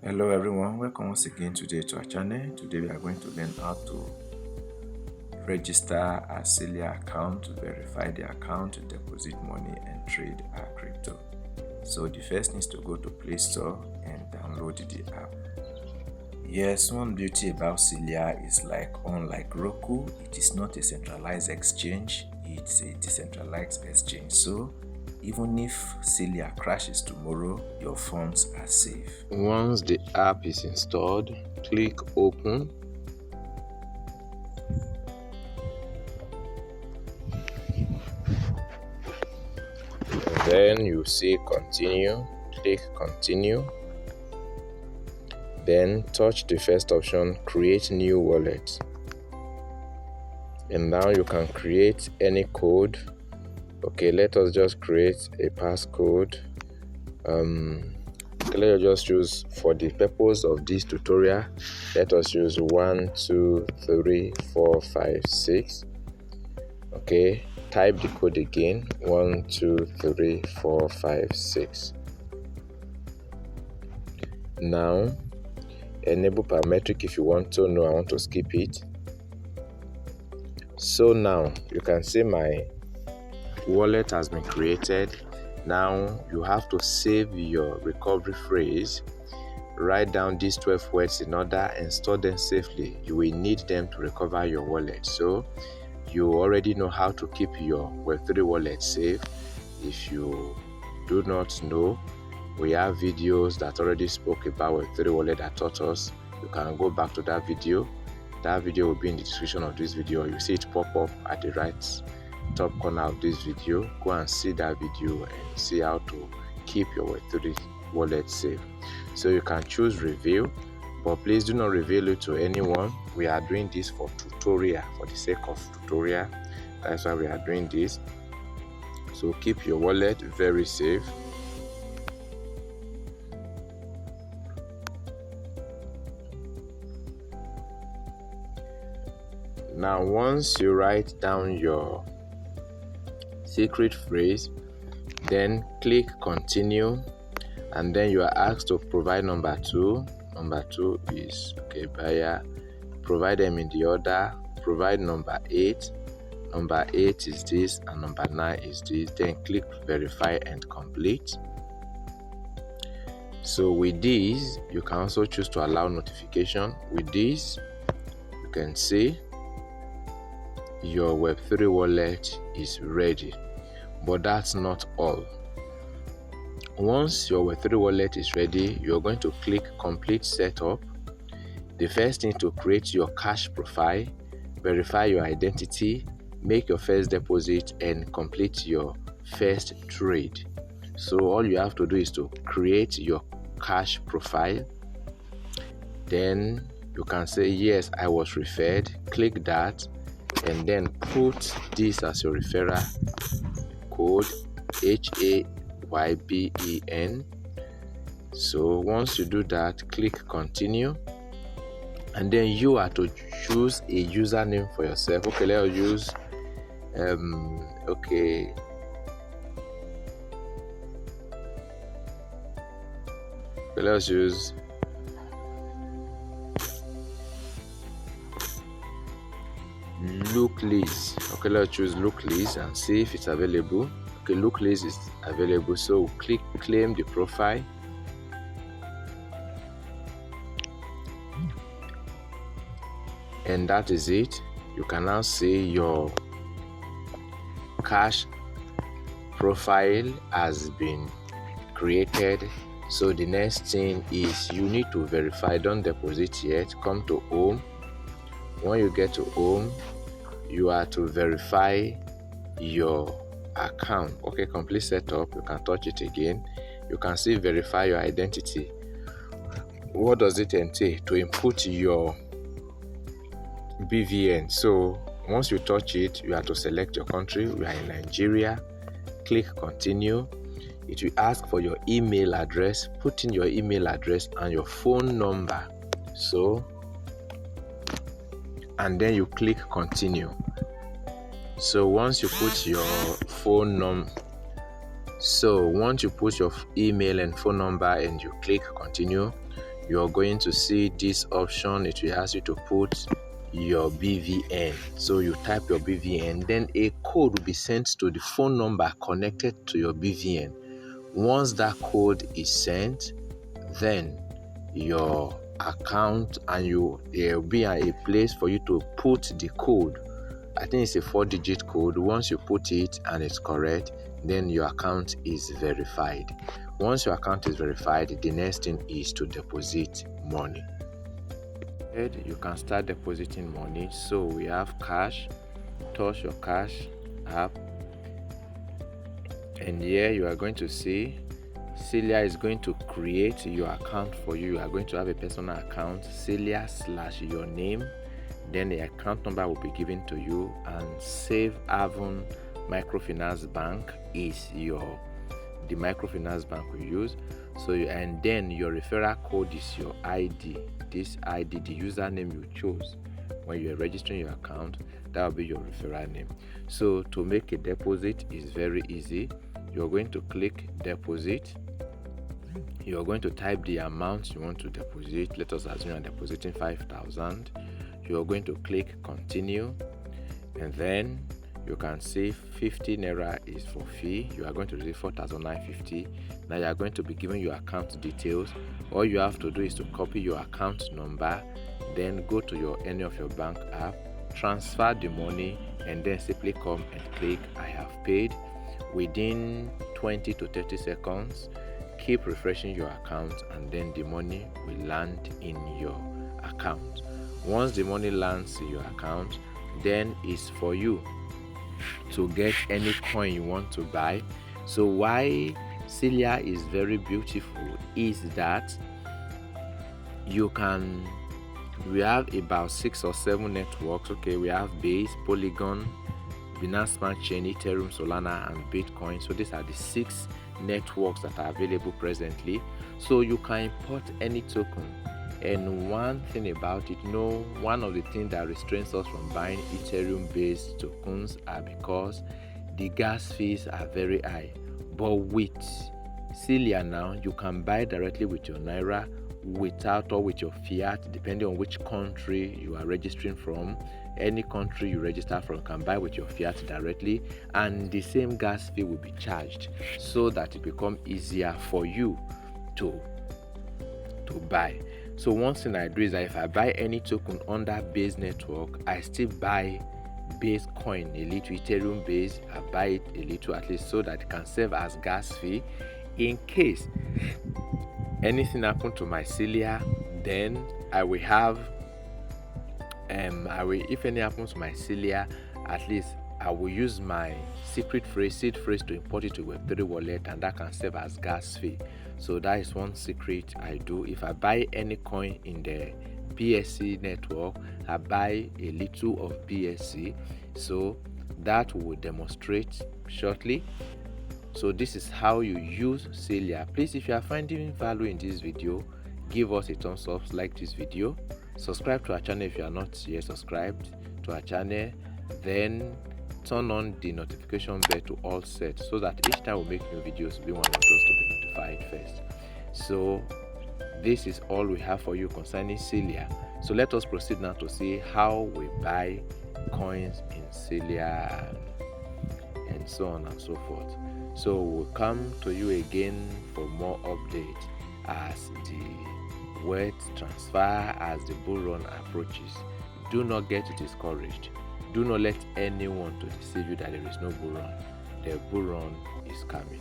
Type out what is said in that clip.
Hello everyone, welcome once again today to our channel. Today we are going to learn how to register a Celia account, to verify the account, to deposit money and trade our crypto. So the first thing is to go to Play Store and download the app. Yes, one beauty about Celia is unlike Roku, it is not a centralized exchange, it's a decentralized exchange. So even if Celia crashes tomorrow, your funds are safe. Once the app is installed, click open. And then you see continue, click continue. Then touch the first option, create new wallet. And now you can create any code. Okay, let us just create a passcode. Let us just use, for the purpose of this tutorial, let us use 1 2 3 4 5 6. Okay, type the code again, 1 2 3 4 5 6. Now enable parametric if you want to. No, I want to skip it. So now you can see my wallet has been created. Now you have to save your recovery phrase. Write down these 12 words in order and store them safely. You will need them to recover your wallet. So you already know how to keep your Web3 wallet safe. If you do not know, we have videos that already spoke about Web3 wallet that taught us. You can go back to that video. That video will be in the description of this video. You see it pop up at the right top corner of this video. Go and see that video and see how to keep your Web3 wallet safe. So you can choose reveal, but please do not reveal it to anyone. We are doing this for tutorial, for the sake of tutorial. That's why we are doing this. So keep your wallet very safe. Now once you write down your secret phrase, then click continue, and then you are asked to provide number 2. Number 2 is buyer. Provide them in the order. Provide number 8. Number 8 is this and number 9 is this. Then click verify and complete. So with this, you can also choose to allow notification. With this, you can see your Web3 wallet is ready. But that's not all. Once your Web3 wallet is ready, you're going to click complete setup. The first thing, to create your cash profile, verify your identity, make your first deposit, and complete your first trade. So all you have to do is to create your cash profile. Then you can say yes, I was referred. Click that and then put this as your referral code, HAYBEN. So once you do that, click continue, and then you are to choose a username for yourself. Okay, let's use let's use Look Liz. Okay, let's choose Look Liz and see if it's available. Okay, Look Liz is available, so we'll click claim the profile. And that is it. You can now see your cash profile has been created. So the next thing is you need to verify. Don't deposit yet. Come to home. When you get to home, you are to verify your account. Okay, complete setup. You can touch it again. You can see verify your identity. What does it entail? To input your BVN. So once you touch it, you have to select your country. We are in Nigeria. Click continue. It will ask for your email address. Put in your email address and your phone number. And then you click continue. So once you put your phone number, once you put your email and phone number and you click continue, you're going to see this option. It will ask you to put your BVN. So you type your BVN, then a code will be sent to the phone number connected to your BVN. Once that code is sent, then your account, and there will be a place for you to put the code. I think it's a 4-digit code. Once you put it and it's correct, then your account is verified. Once your account is verified, the next thing is to deposit money. You can start depositing money. So we have cash. Touch your cash app, and here you are going to see Celia is going to create your account for you. You are going to have a personal account, Celia / your name. Then the account number will be given to you, and Save Avon Microfinance Bank is the microfinance bank we use. So and then your referral code is your ID. This ID, the username you chose when you are registering your account, that will be your referral name. So to make a deposit is very easy. You're going to click deposit. You're going to type the amount you want to deposit. Let us assume you're depositing 5,000. You're going to click continue, and then you can see 50 naira is for fee. You are going to receive 4,950. Now you are going to be given your account details. All you have to do is to copy your account number, then go to any of your bank app, transfer the money, and then simply come and click I have paid. Within 20 to 30 seconds, keep refreshing your account, and then the money will land in your account. Once the money lands in your account, then it's for you to get any coin you want to buy. So why Celia is very beautiful is that we have about 6 or 7 networks. Okay, we have Base, Polygon, Binance Smart Chain, Ethereum, Solana, and Bitcoin. So these are the 6 networks that are available presently. So you can import any token. And one thing about it, one of the things that restrains us from buying Ethereum-based tokens are because the gas fees are very high. But with Celia now, you can buy directly with your Naira, without or with your Fiat, depending on which country you are registering from. Any country you register from can buy with your Fiat directly, and the same gas fee will be charged, so that it becomes easier for you to buy. So one thing I do is that if I buy any token under Base network, I still buy Base coin a little, Ethereum Base, I buy it a little at least, so that it can serve as gas fee in case anything happen to my Celia. Then I will have if any happens to my Celia, at least I will use my seed phrase to import it to Web3 wallet, and that can serve as gas fee. So that is one secret I do. If I buy any coin in the BSC network, I buy a little of BSC. So that will demonstrate shortly. So this is how you use Celia. Please, if you are finding value in this video, give us a thumbs up, like this video, subscribe to our channel if you are not yet subscribed to our channel, then turn on the notification bell to all set, so that each time we make new videos, be one of those to be notified first. So this is all we have for you concerning Celia. So let us proceed now to see how we buy coins in Celia and so on and so forth. So we'll come to you again for more updates as the wealth transfer, as the bull run approaches. Do not get discouraged. Do not let anyone to deceive you that there is no bull run. The bull run is coming.